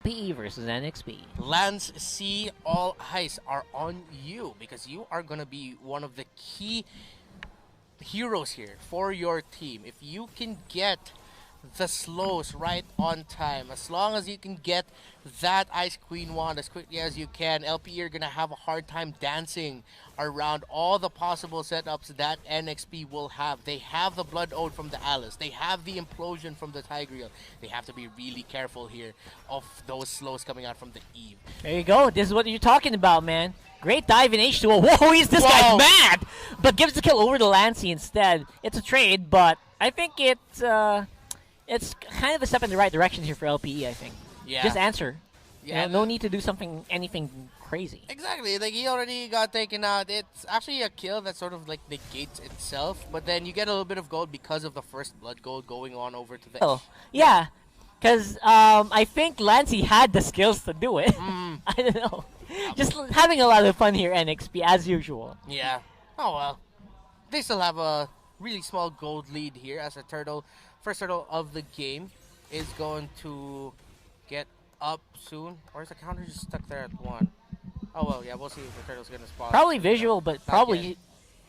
LPE versus NXP. Lance C, all eyes are on you because you are going to be one of the key heroes here for your team. If you can get the slows right on time, as long as you can get that Ice Queen wand as quickly as you can, LPE are going to have a hard time dancing around all the possible setups that NXP will have. They have the Blood Ode from the Alice. They have the Implosion from the Tigreal. They have to be really careful here of those slows coming out from the Eve. There you go. This is what you're talking about, man. Great dive in H2O. Whoa, this guy's mad! But gives the kill over to Lancey instead. It's a trade, but I think it's kind of a step in the right direction here for LPE, I think. Yeah. Just answer. Yeah. No need to do anything crazy. Exactly. Like, he already got taken out. It's actually a kill that sort of like negates itself, but then you get a little bit of gold because of the first blood gold going on over to the... Oh, yeah. Because I think Lancey had the skills to do it. I don't know. Just having a lot of fun here, NXP, as usual. Yeah. Oh, well. They still have a really small gold lead here as a turtle. First turtle of the game is going to get up soon. Or is the counter just stuck there at 1? Oh, well, yeah, we'll see if the turtle's going to spawn. Probably visual, but probably...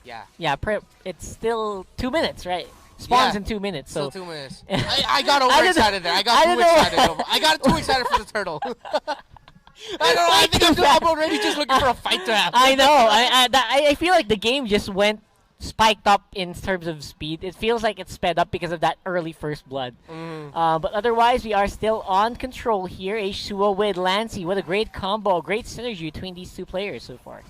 Yeah. Yeah, it's still 2 minutes, right? Spawns in 2 minutes. So still 2 minutes. I got overexcited there. I got too excited. I got too excited for the turtle. I don't know. I think I'm already just looking for a fight to have. I know. I feel like the game just went spiked up in terms of speed. It feels like it's sped up because of that early first blood. But otherwise, we are still on control here. H2O with Lancey. What a great combo. Great synergy between these two players so far.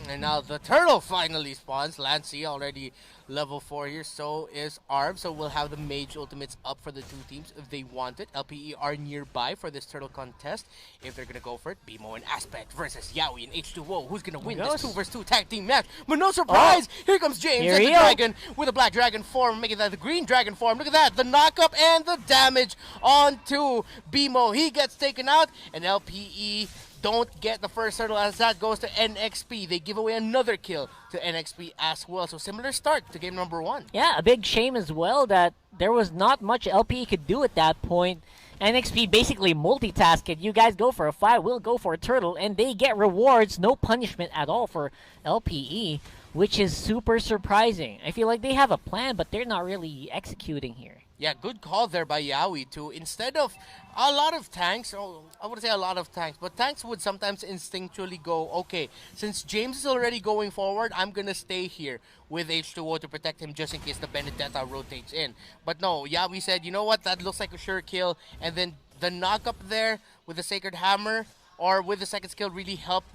And now the turtle finally spawns. Lancey already level 4 here. So is Arb. So we'll have the mage ultimates up for the two teams if they want it. LPE are nearby for this turtle contest if they're going to go for it. BMO and Aspect versus Yaoi and H2O. Who's going to win this 2 vs 2 tag team match? But no surprise, here comes James and the dragon with a black dragon form, making that the green dragon form. Look at that, the knockup and the damage onto BMO. He gets taken out, and LPE don't get the first turtle as that goes to NXP. They give away another kill to NXP as well. So similar start to game number 1. Yeah, a big shame as well that there was not much LPE could do at that point. NXP basically multitasked it. You guys go for a fight, we'll go for a turtle, and they get rewards, no punishment at all for LPE, which is super surprising. I feel like they have a plan, but they're not really executing here. Yeah, good call there by Yaoi too. Instead of a lot of tanks, I would say a lot of tanks, but tanks would sometimes instinctually go, okay, since James is already going forward, I'm going to stay here with H2O to protect him just in case the Benedetta rotates in. But no, Yaoi said, you know what, that looks like a sure kill, and then the knock up there with the Sacred Hammer or with the second skill really helped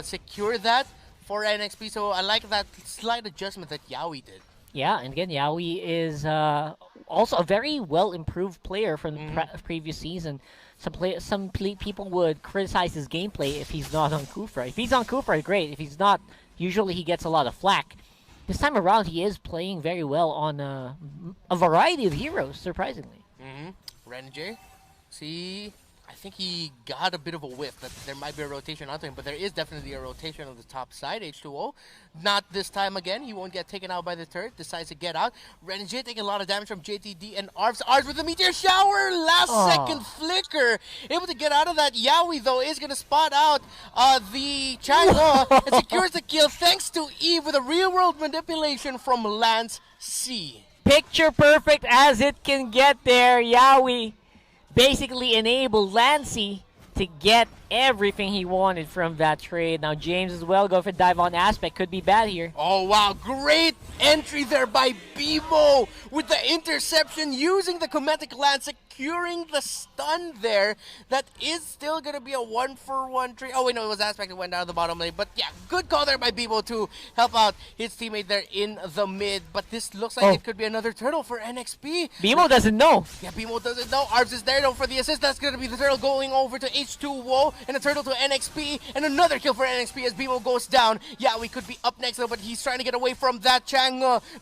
secure that for NXP. So I like that slight adjustment that Yaoi did. Yeah, and again, Yaoi is also a very well-improved player from the previous season. Some people would criticize his gameplay if he's not on Kufra. If he's on Kufra, great. If he's not, usually he gets a lot of flack. This time around, he is playing very well on a variety of heroes, surprisingly. Renjay, see, I think he got a bit of a whiff that there might be a rotation onto him, but there is definitely a rotation on the top side. H2O, not this time again. He won't get taken out by the turret. Decides to get out. Renjay taking a lot of damage from JTD and Arbs. Arbs with the meteor shower. Last second flicker. Able to get out of that. Yaoi, though, is going to spot out the Chango and secures the kill thanks to Eve with a real-world manipulation from Lance C. Picture perfect as it can get there. Yaoi basically enabled Lancey to get everything he wanted from that trade. Now James as well, go for dive on Aspect. Could be bad here. Oh, wow. Great entry there by BMO with the interception, using the Cometic Lance, securing the stun there. That is still going to be a 1-for-1 trade. Oh, wait, no, it was Aspect that went down the bottom lane. But yeah, good call there by BMO to help out his teammate there in the mid. But this looks like it could be another turtle for NXP. BMO doesn't know. Yeah, BMO doesn't know. Arbs is there though for the assist. That's going to be the turtle going over to H2O and a turtle to NXP. And another kill for NXP as BMO goes down. Yeah, we could be up next though, but he's trying to get away from that Chang.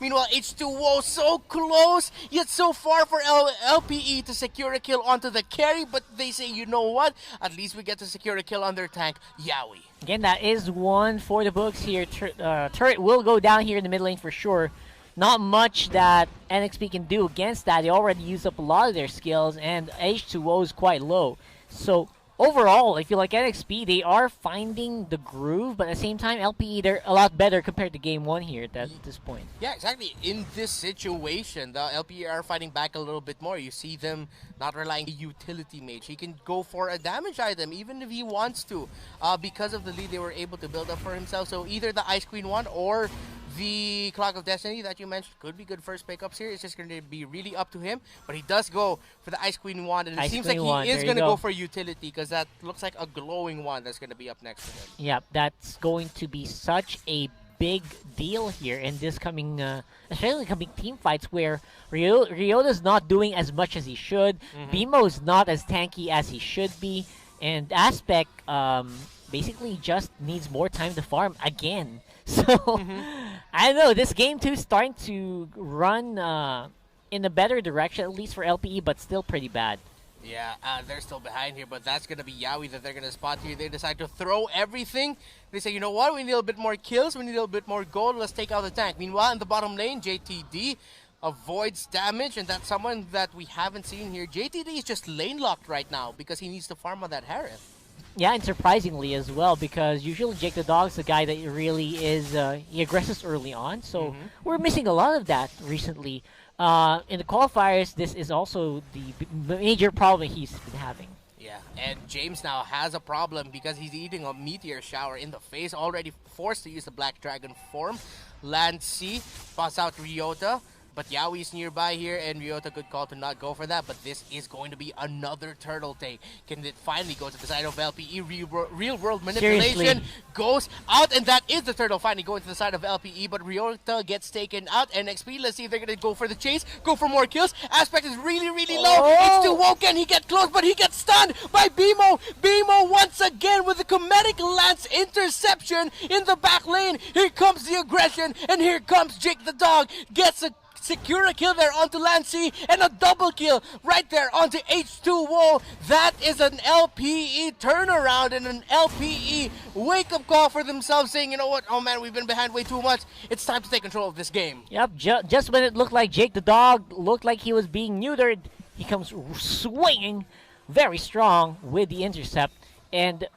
Meanwhile, H2O so close, yet so far for LPE to secure a kill onto the carry. But they say, you know what? At least we get to secure a kill on their tank, Yaoi. Again, that is one for the books here. Turret will go down here in the mid lane for sure. Not much that NXP can do against that. They already used up a lot of their skills, and H2O is quite low. So overall, I feel like NXP, they are finding the groove, but at the same time, LPE, they're a lot better compared to Game 1 here at this point. Yeah, exactly. In this situation, the LPE are fighting back a little bit more. You see them not relying on a utility mage. He can go for a damage item, even if he wants to, because of the lead they were able to build up for himself. So either the Ice Queen one or the Clock of Destiny that you mentioned could be good first pickups here. It's just going to be really up to him. But he does go for the Ice Queen wand, and it seems like he is going to go for utility because that looks like a glowing wand that's going to be up next to him. Yep, that's going to be such a big deal here in this coming, especially coming team fights where Ryota's not doing as much as he should. BMO's not as tanky as he should be, and Aspect basically just needs more time to farm again. So I don't know. This game too is starting to run in a better direction, at least for LPE, but still pretty bad. Yeah, they're still behind here, but that's going to be Yaoi that they're going to spot here. They decide to throw everything. They say, you know what, we need a little bit more kills, we need a little bit more gold, let's take out the tank. Meanwhile, in the bottom lane, JTD avoids damage, and that's someone that we haven't seen here. JTD is just lane locked right now because he needs to farm on that Harith. Yeah, and surprisingly as well, because usually Jake the Dog's the guy that really is, he aggresses early on, so we're missing a lot of that recently. In the qualifiers, this is also the major problem he's been having. Yeah, and James now has a problem because he's eating a meteor shower in the face, already forced to use the Black Dragon form. Land C, pass out Ryota. But Yaoi's nearby here, and Ryota could call to not go for that, but this is going to be another turtle take. Can it finally go to the side of LPE? Real world manipulation Seriously. goes out, and that is the turtle finally going to the side of LPE, but Ryota gets taken out. NXP, let's see if they're going to go for the chase, go for more kills. Aspect is really, really low. It's too woke, and he gets close, but he gets stunned by BMO. BMO once again with the Comedic Lance interception in the back lane. Here comes the aggression, and here comes Jake the Dog. Gets a secure a kill there onto Lancy, and a double kill right there onto H2O. That is an LPE turnaround and an LPE wake-up call for themselves, saying, you know what, oh man, we've been behind way too much. It's time to take control of this game. Yep, just when it looked like Jake the Dog looked like he was being neutered, he comes swinging very strong with the intercept. And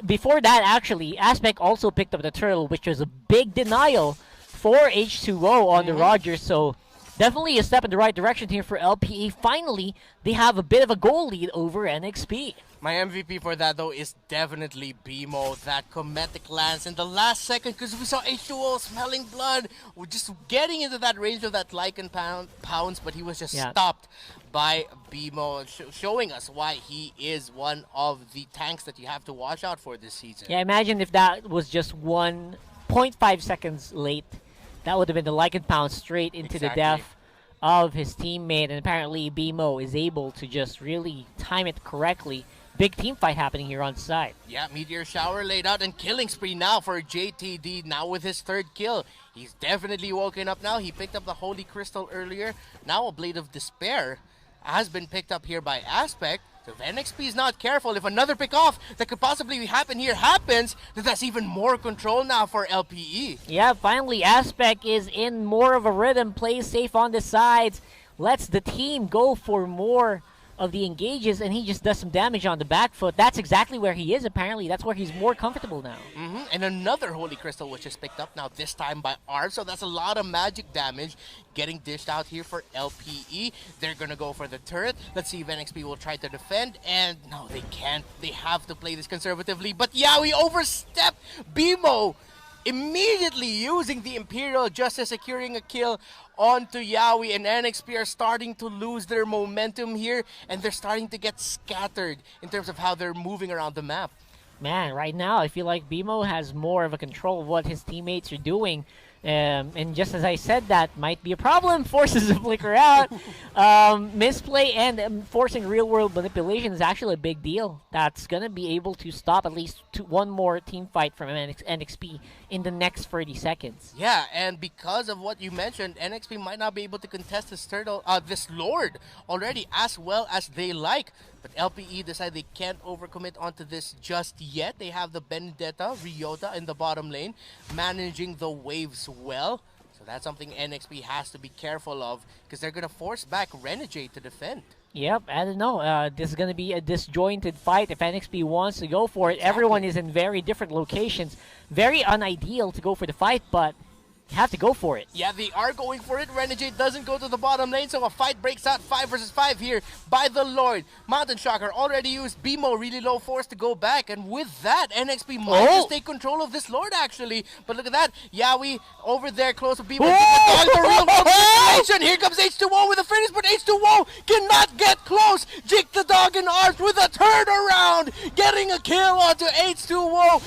before that, actually, Aspect also picked up the turtle, which was a big denial for H2O on the Rogers, so definitely a step in the right direction here for LPE. Finally, they have a bit of a goal lead over NXP. My MVP for that, though, is definitely BMO. That Comedic Lance in the last second, because we saw H2O smelling blood. We're just getting into that range of that Lycan pounds, but he was just stopped by BMO, showing us why he is one of the tanks that you have to watch out for this season. Yeah, imagine if that was just 1.5 seconds late. That would have been the Lycan pound straight into the death of his teammate, and apparently BMO is able to just really time it correctly. Big team fight happening here on side. Yeah, Meteor Shower laid out, and killing spree now for JTD, now with his third kill. He's definitely woken up now. He picked up the Holy Crystal earlier. Now a Blade of Despair has been picked up here by Aspect. So if NXP is not careful, if another pick-off that could possibly happen here happens, then that's even more control now for LPE. Yeah, finally Aspect is in more of a rhythm, plays safe on the sides, lets the team go for more of the engages, and he just does some damage on the back foot. That's exactly where he is, apparently. That's where he's more comfortable now. And another Holy Crystal, which is picked up now, this time by Arv. So that's a lot of magic damage getting dished out here for LPE. They're going to go for the turret. Let's see if NXP will try to defend. And no, they can't. They have to play this conservatively. But yeah, we overstepped. BMO immediately using the Imperial Justice, securing a kill onto Yaoi, and NXP are starting to lose their momentum here, and they're starting to get scattered in terms of how they're moving around the map. Man, right now I feel like BMO has more of a control of what his teammates are doing. And just as I said, that might be a problem. Forces to flicker out. Misplay and forcing real-world manipulation is actually a big deal. That's going to be able to stop at least one more team fight from NXP in the next 30 seconds. Yeah, and because of what you mentioned, NXP might not be able to contest this this Lord already as well as they like. But LPE decide they can't overcommit onto this just yet. They have the Benedetta, Ryota in the bottom lane, managing the waves well. So that's something NXP has to be careful of, because they're going to force back Renegade to defend. Yep, I don't know. This is going to be a disjointed fight if NXP wants to go for it. Exactly. Everyone is in very different locations. Very unideal to go for the fight, but you have to go for it. Yeah, they are going for it. Renegade doesn't go to the bottom lane, so a fight breaks out 5 versus 5 here by the Lord. Mountain Shocker already used BMO, really low force to go back, and with that, NXP might just take control of this Lord, actually. But look at that. Yawi over there close to BMO. The real world situation. Here comes H2O with a finish, but H2O cannot get close. Jake the Dog in arms with a turnaround, getting a kill onto H2O.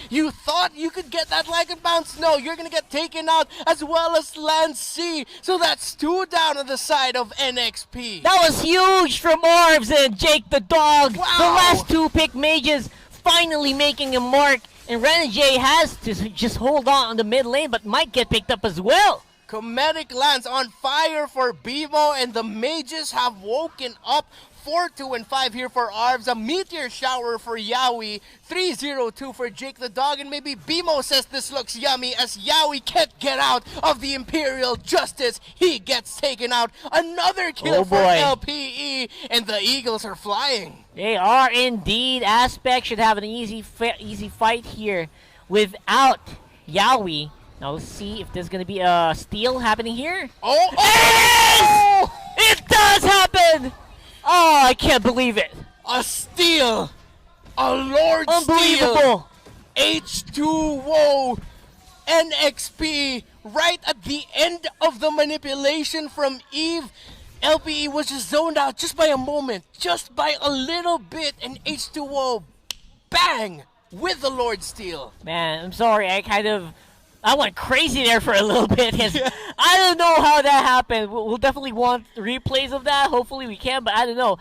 You thought you could get that like and bounce. No, you're going to get taken out, as well as Land C. So that's 2 down on the side of NXP. That was huge from Orbs and Jake the Dog. Wow. The last 2 pick mages finally making a mark. And Renegade has to just hold on the mid lane, but might get picked up as well. Comedic lands on fire for BMO, and the mages have woken up. 4-2 and 5 here for Arvs. A meteor shower for Yawi. 3-0-2 for Jake the Dog. And maybe BMO says this looks yummy as Yawi can't get out of the Imperial Justice. He gets taken out. Another kill for LPE. And the Eagles are flying. They are indeed. Aspect should have an easy fight here without Yawi. Now let's see if there's going to be a steal happening here. Oh! It does happen! Oh, I can't believe it. A steal. A Lord Unbelievable. Steal. H2O. NXP. Right at the end of the manipulation from Eve. LPE was just zoned out just by a moment. Just by a little bit. And H2O. Bang. With the Lord Steal. Man, I'm sorry. I went crazy there for a little bit. I don't know how that happened. We'll definitely want replays of that. Hopefully we can, but I don't know.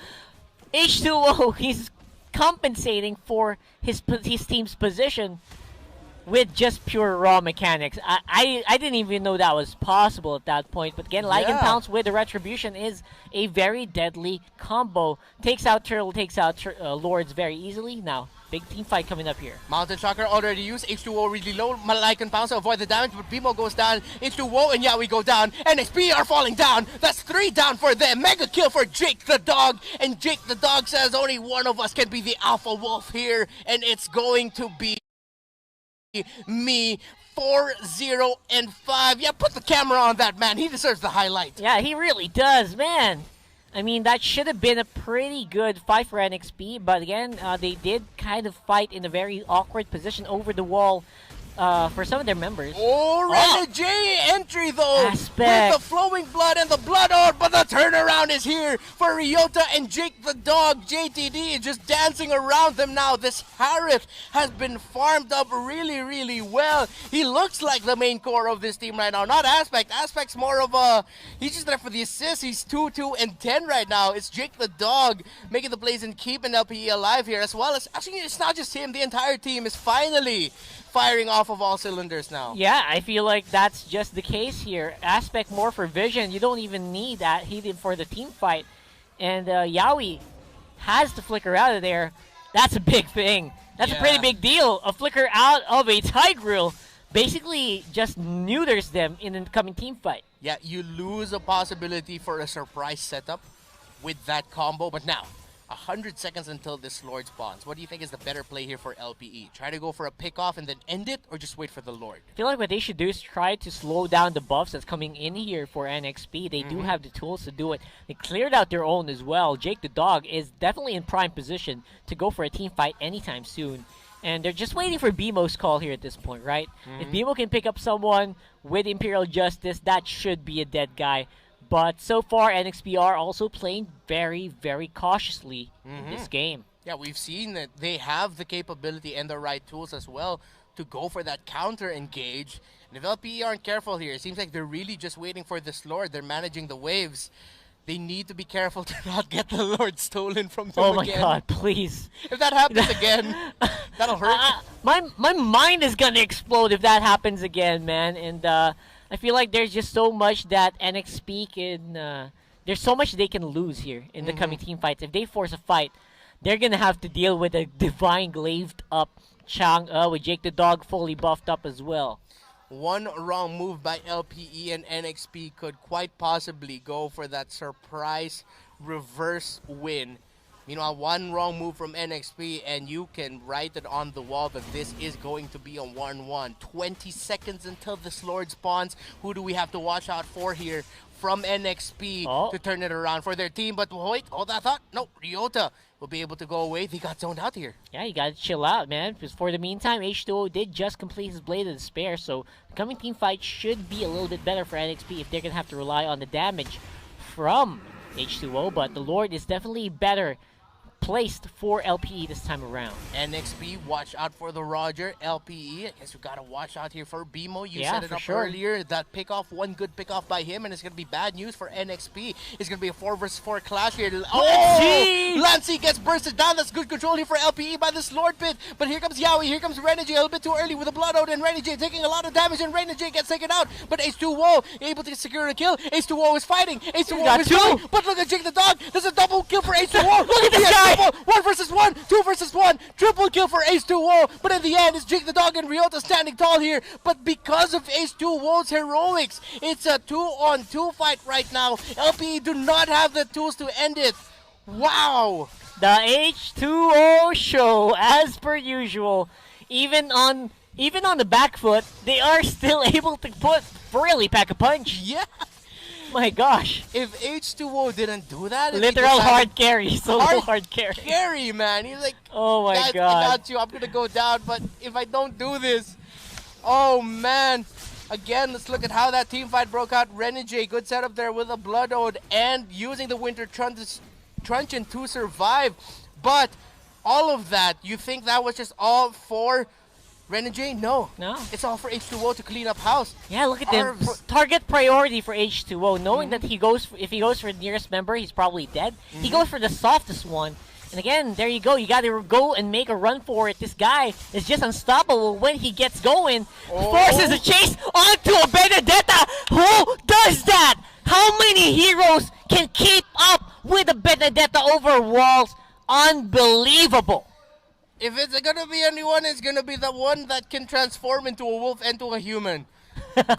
H2O, he's compensating for his team's position with just pure raw mechanics. I didn't even know that was possible at that point. But again, Lycan Pounce with the Retribution is a very deadly combo. Takes out Turtle, takes out Lords very easily. Now, big team fight coming up here. Mountain Shocker already used. H2O really low. Lycan Pounce to avoid the damage, but BMO goes down. H2O and Yawi go down. NXP are falling down. That's 3 down for them. Mega kill for Jake the Dog. And Jake the Dog says only one of us can be the Alpha Wolf here. And it's going to be me. 4-0 and 5. Yeah, put the camera on that man. He deserves the highlight. Yeah, he really does, man. I mean, that should have been a pretty good fight for NXP, but again, they did kind of fight in a very awkward position over the wall for some of their members. Oh, Renegade entry though, Aspect. with the flowing blood and the blood orb, but the turnaround is here for Ryota and Jake the Dog. JTD is just dancing around them now. This Harith has been farmed up really, really well. He looks like the main core of this team right now, not Aspect. Aspect's more of a, he's just there for the assist. He's 2-2 and 10 right now. It's Jake the Dog making the plays and keeping LPE alive here, as well as, actually it's not just him, the entire team is finally firing off of all cylinders now. Yeah, I feel like that's just the case here. Aspect more for vision. You don't even need that heated for the team fight. And Yawi has to flicker out of there. That's a big thing. That's a pretty big deal. A flicker out of a Tigreal basically just neuters them in the coming team fight. Yeah, you lose a possibility for a surprise setup with that combo. But now, 100 seconds until this Lord spawns. What do you think is the better play here for LPE? Try to go for a pick-off and then end it, or just wait for the Lord? I feel like what they should do is try to slow down the buffs that's coming in here for NXP. They do have the tools to do it. They cleared out their own as well. Jake the Dog is definitely in prime position to go for a team fight anytime soon. And they're just waiting for BMO's call here at this point, right? If BMO can pick up someone with Imperial Justice, that should be a dead guy. But so far, NXP are also playing very, very cautiously in this game. Yeah, we've seen that they have the capability and the right tools as well to go for that counter engage. And if LPE aren't careful here, it seems like they're really just waiting for this Lord. They're managing the waves. They need to be careful to not get the Lord stolen from them Oh again. my god, please. If that happens again, that'll hurt. My mind is gonna explode if that happens again, man. And I feel like there's just so much that NXP can... there's so much they can lose here in the coming team fights. If they force a fight, they're gonna have to deal with a divine glaived up Chang'e with Jake the Dog fully buffed up as well. One wrong move by LPE and NXP could quite possibly go for that surprise reverse win. Meanwhile, one wrong move from NXP, and you can write it on the wall that this is going to be a 1-1. 20 seconds until this Lord spawns. Who do we have to watch out for here from NXP to turn it around for their team? But wait, hold that thought. No, Ryota will be able to go away. They got zoned out here. Yeah, you gotta chill out, man. Because for the meantime, H2O did just complete his Blade of Despair, so the coming team fight should be a little bit better for NXP if they're gonna have to rely on the damage from H2O. But the Lord is definitely better placed for LPE this time around. NXP, watch out for the Roger. LPE, I guess we gotta watch out here for BMO. You Yeah, set it for up sure. earlier. That pickoff, one good pickoff by him, and it's gonna be bad news for NXP. It's gonna be a 4 versus 4 clash here. Oh! Lancey gets bursted down. That's good control here for LPE by this Lord pit. But here comes Yaoi, here comes Renegade, a little bit too early with the Blood Ode, and Renegade taking a lot of damage, and Renegade gets taken out. But H2O able to secure a kill. H2O is fighting. H2O is fighting. But look at Jake the Dog. There's a double kill for H2O. Look at this guy. 1 versus 1, 2 versus 1, triple kill for H2O, but in the end, it's Jake the Dog and Ryota standing tall here. But because of H2O's heroics, it's a 2-on-2 fight right now. LPE do not have the tools to end it. Wow! The H2O show, as per usual, even on the back foot, they are still able to really pack a punch. Yeah! My gosh. If H2O didn't do that, literal hard carry, solo hard carry. Carry, man. He's like, oh my God, god. I got you. I'm gonna go down, but if I don't do this, oh man. Again, let's look at how that team fight broke out. Renegade, good setup there with a Blood Ode and using the Winter Truncheon to survive. But all of that, you think that was just all for Renegade? No. It's all for H2O to clean up house. Yeah, look at them. Target priority for H2O, knowing that if he goes for the nearest member, he's probably dead. He goes for the softest one. And again, there you go. You got to go and make a run for it. This guy is just unstoppable when he gets going. Forces a chase onto a Benedetta. Who does that? How many heroes can keep up with a Benedetta over walls? Unbelievable. If it's gonna be anyone, it's gonna be the one that can transform into a wolf and to a human.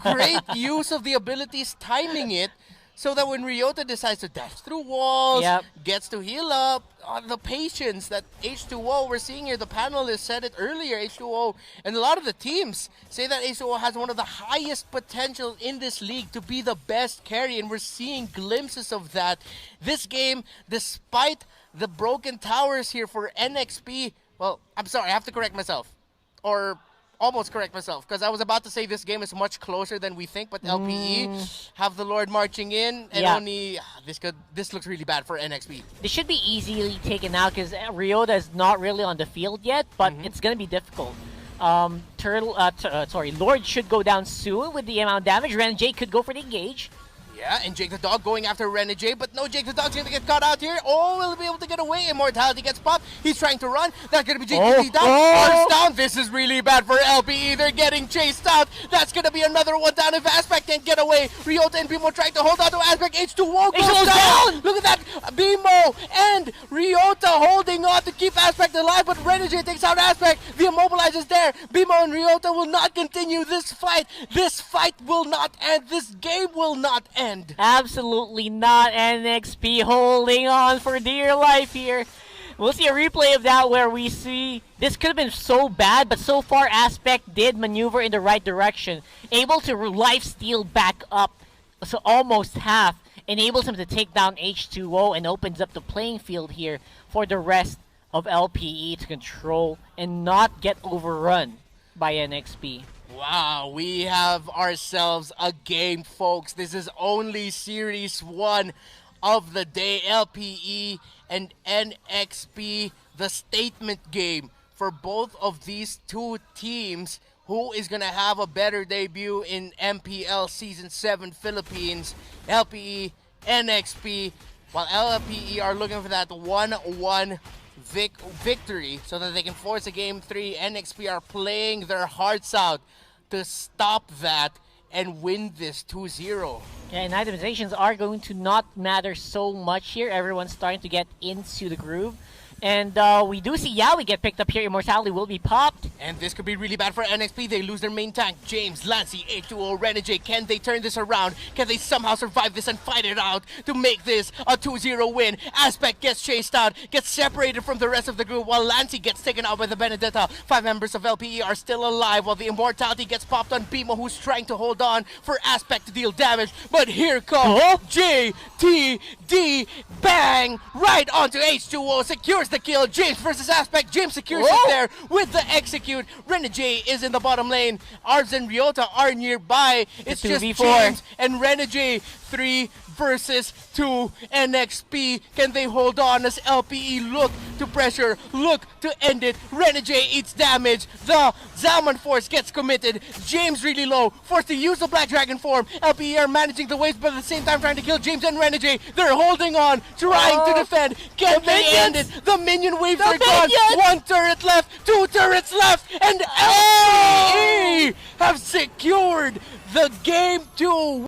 Great use of the abilities, timing it, so that when Ryota decides to dash through walls, gets to heal up, the patience that H2O, we're seeing here, the panelists said it earlier, H2O, and a lot of the teams say that H2O has one of the highest potential in this league to be the best carry, and we're seeing glimpses of that. This game, despite the broken towers here for NXP, well, I'm sorry, I have to correct myself. Or almost correct myself, because I was about to say this game is much closer than we think, but LPE have the Lord marching in, and only this looks really bad for NXP. This should be easily taken out because Ryota is not really on the field yet, but it's going to be difficult. Lord should go down soon with the amount of damage. Renegade could go for the engage. Yeah, and Jake the Dog going after Renegade, but no, Jake the Dog's going to get caught out here. Oh, will he be able to get away? Immortality gets popped. He's trying to run. That's going to be Jake the Dog. Arms down. This is really bad for LPE. They're getting chased out. That's going to be another one down if Aspect can't get away. Ryota and BMO trying to hold on to Aspect. H2O goes down. Look at that. BMO and Ryota holding on to keep Aspect alive, but Renegade takes out Aspect. The Immobilize is there. BMO and Ryota will not continue this fight. This fight will not end. This game will not end. Absolutely not. NXP holding on for dear life here. We'll see a replay of that where we see this could have been so bad, but so far Aspect did maneuver in the right direction, able to life steal back up, so almost half, enables him to take down H2O and opens up the playing field here for the rest of LPE to control and not get overrun by NXP. Wow, we have ourselves a game, folks. This is only Series 1 of the day. LPE and NXP, the statement game for both of these two teams. Who is going to have a better debut in MPL Season 7 Philippines? LPE, NXP, while LPE are looking for that 1-1 victory so that they can force a Game 3. NXP are playing their hearts out to stop that and win this 2-0. Yeah, and itemizations are going to not matter so much here. Everyone's starting to get into the groove. And we do see Yaoi get picked up here. Immortality will be popped. And this could be really bad for NXP. They lose their main tank, James, Lancey, H2O, Renegade. Can they turn this around? Can they somehow survive this and fight it out to make this a 2-0 win? Aspect gets chased out, gets separated from the rest of the group, while Lancey gets taken out by the Benedetta. 5 members of LPE are still alive, while the Immortality gets popped on Bimo, who's trying to hold on for Aspect to deal damage. But here comes JTD. Bang! Right onto H2O. Secures the kill. James versus Aspect. James secures it there with the execute. Renegade is in the bottom lane. Arbs and Ryota are nearby. It's just 2v4. James and Renegade. 3 versus 2. NXP, can they hold on as LPE look to pressure, look to end it? Renegade eats damage. The Zalman Force gets committed. James really low, forced to use the Black Dragon form. LPE are managing the waves, but at the same time trying to kill James and Renegade. They're holding on, trying to defend. Can they end it? The minion waves are gone. 1 turret left, 2 turrets left, and LPE have secured the game 2